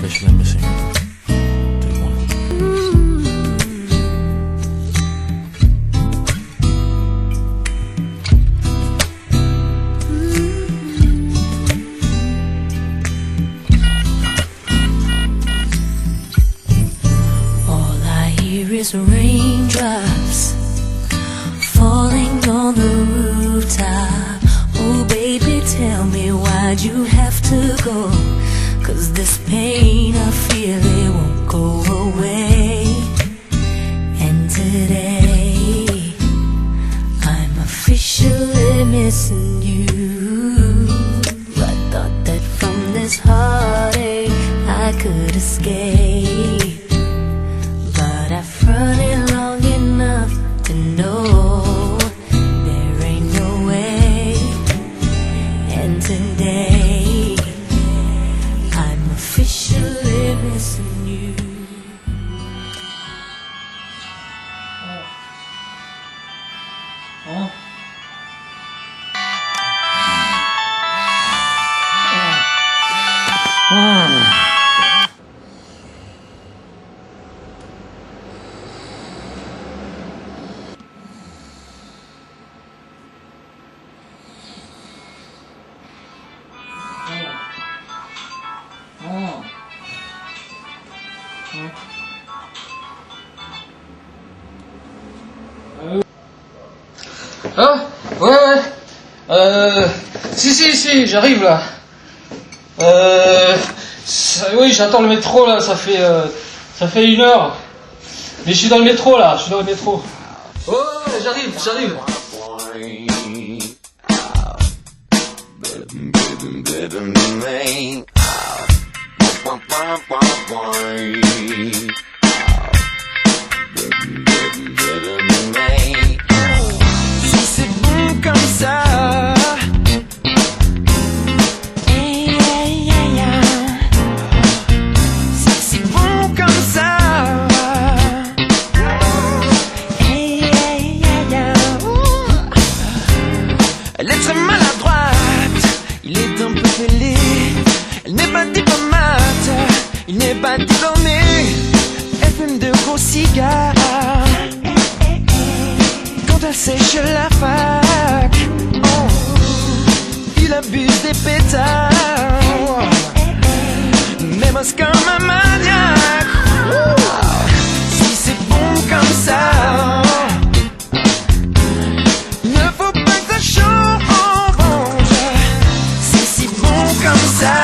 especially missing you. Take one. All I hear is raindrops falling on the rooftop. Oh baby, tell me why'd you have to go? 'Cause this pain I feel, it won't go away. And today I'm officially missing you. I thought that from this heartache I could escape, but I've run it long enough to know there ain't no way. And today I'm officially missing you. Ah, ouais. Si, j'arrive là. Oui, j'attends le métro là, ça fait 1 heure. Mais je suis dans le métro là, Oh, j'arrive. Si c'est bon comme ça, si c'est bon comme ça, elle est très maladroite, il est un peu fêlé, elle n'est pas diplomate, il n'est pas diplômé, elle fume de gros cigares. Quand elle sèche la fac, oh, il abuse des pétards, mais bosse comme un maniaque. Si c'est bon comme ça, ne faut pas que ça change. C'est si bon comme ça,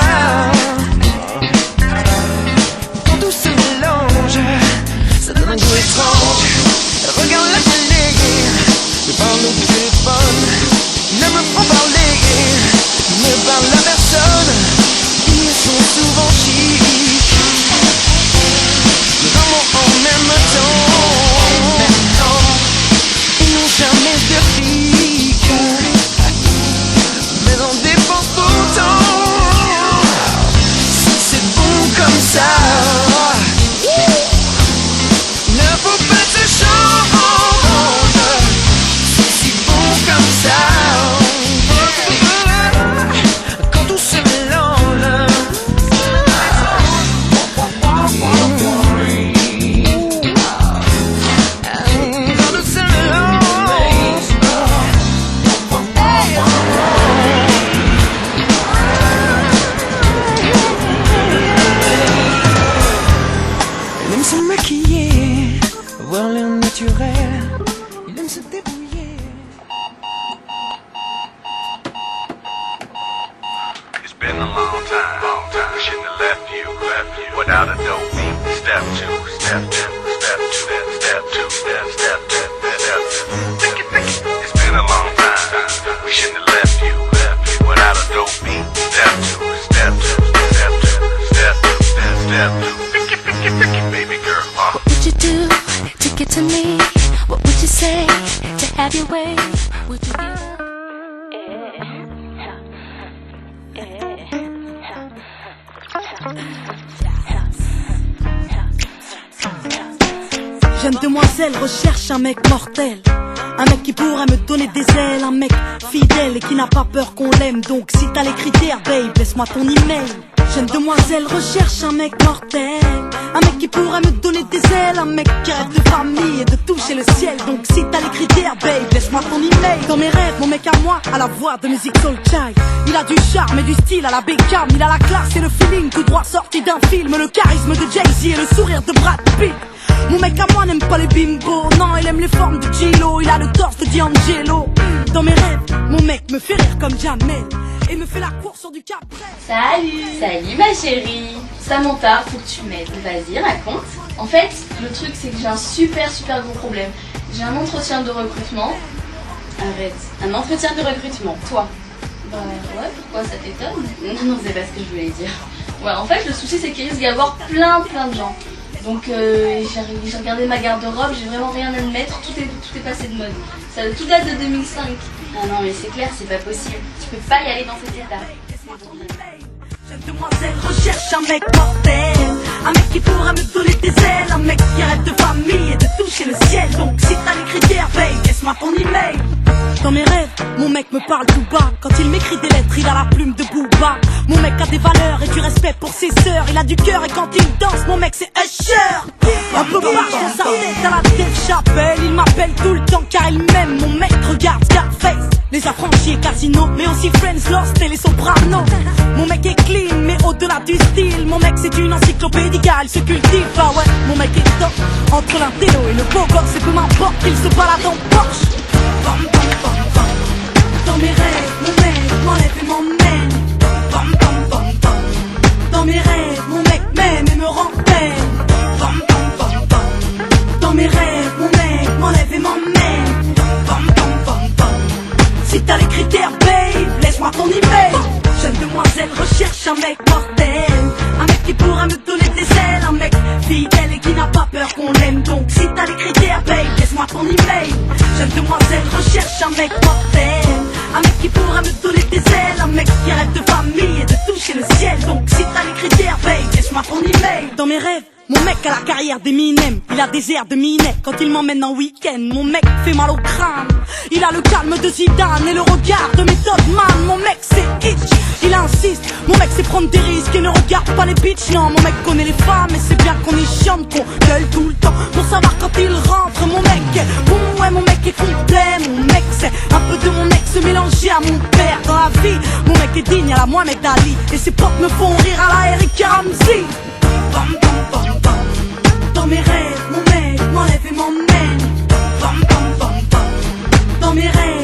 quand tout se mélange, ça donne un goût étrange. Elle regarde la télé, me parle au téléphone, ne me prend parler, ne parle à personne. Ils sont souvent chics, les amants en même temps, ils n'ont jamais de flic, mais on dépense pourtant. Si c'est bon comme ça, ne faut pas se changer. Si c'est bon comme ça, quand tout se mélange, quand tout se mélange. Il aime se maquiller, voir l'air naturel, il aime se débrouiller. It's been a long time. I shouldn't have left you without a dope beat. Step two, step two, step two, step two, step two. Think it. It's been a long time. We shouldn't have left you without a dope beat. Step two, step two, step two, step two. Think it, baby girl. What would you do to get to me? What would you say to have your way? Would you give up? Jeune demoiselle recherche un mec mortel, un mec qui pourrait me donner des ailes, un mec fidèle et qui n'a pas peur qu'on l'aime. Donc si t'as les critères, babe, laisse-moi ton email. Jeune demoiselle recherche un mec mortel, un mec qui pourrait me donner des ailes, un mec qui rêve de famille et de toucher le ciel. Donc si t'as les critères, babe, laisse-moi ton email. Dans mes rêves, mon mec à moi a la voix de musique soul child. Il a du charme et du style à la Beckham. Il a la classe et le feeling tout droit sorti d'un film. Le charisme de Jay-Z et le sourire de Brad Pitt. Mon mec à moi n'aime pas les bimbos, non, il aime les formes de Gilo. Il a le torse de D'Angelo. Dans mes rêves, mon mec me fait rire comme jamais et me fait la course sur du Cabrel. Salut ma chérie. Samantha, faut que tu m'aides. Vas-y, raconte. En fait, le truc c'est que j'ai un super gros problème. J'ai un entretien de recrutement. Arrête. Un entretien de recrutement, toi? Bah ouais, pourquoi ça t'étonne? Non, c'est pas ce que je voulais dire. Ouais, en fait, le souci c'est qu'il risque d'y avoir plein de gens. Donc j'ai regardé ma garde-robe, j'ai vraiment rien à me mettre, tout est passé de mode. Ça, tout date de 2005. Ah non mais c'est clair, c'est pas possible. Tu peux pas y aller dans cet état. Jeune demoiselle recherche un mec mortel, un mec qui pourrait me donner des ailes, un mec qui rêve de famille et de toucher le ciel. Donc si t'as les critères, babe, laisse-moi ton email. Dans mes rêves, mon mec me parle tout bas. Quand il m'écrit des lettres, il a la plume de Booba. Mon mec a des valeurs et du respect pour ses sœurs. Il a du cœur et quand il danse, mon mec c'est Usher. Un peu marche dans sa tête à la Dave Chappelle. Il m'appelle tout le temps car il m'aime. Mon mec regarde Scarface, les affranchis et Casino, mais aussi Friends, Lost et les Sopranos. Mon mec est clean mais au-delà du style, mon mec c'est une encyclopédie car il se cultive. Ah ouais, mon mec est top, entre l'intello et le beau gosse, et peu m'importe qu'il se balade en Porsche. Bam, bam, bam, bam. Dans mes rêves, mon mec m'enlève et m'emmène. Bam, bam, bam, bam. Dans mes rêves, mon mec m'aime et me rempelle. Bam, bam, bam, bam. Dans mes rêves, mon mec m'enlève et m'emmène. Bam, bam, bam, bam. Si t'as les critères, babe, laisse-moi ton email. Jeune demoiselle recherche un mec mortel, un mec qui pourra me donner des ailes, un mec fidèle et qui n'a pas peur qu'on l'aime. Donc si t'as les critères, babe, laisse-moi ton email. Jeune demoiselle recherche un mec mortel, un mec qui pourra me donner des ailes, un mec qui rêve de famille et de toucher le ciel. Donc si t'as les critères, babe, laisse-moi ton email. Dans mes rêves, mon mec a la carrière d'Eminem, il a des airs de Minet quand il m'emmène en week-end. Mon mec fait mal au crâne, il a le calme de Zidane et le regard de Method Man. Mon mec c'est Hitch, il insiste, mon mec c'est prendre des risques et ne regarde pas les bitches. Non, mon mec connaît les femmes et c'est bien qu'on est chiante, qu'on gueule tout le temps pour savoir quand il rentre. Mon mec est bon, ouais, mon mec est complet. Mon mec c'est un peu de mon ex mélangé à mon père dans la vie. Mon mec est digne à la Mohamed Ali et ses potes me font rire à la Eric Ramsey. Bam, bam, bam, bam. Dans mes rêves, mon mec m'enlève et m'emmène. Bam, bam, bam, bam. Dans mes rêves,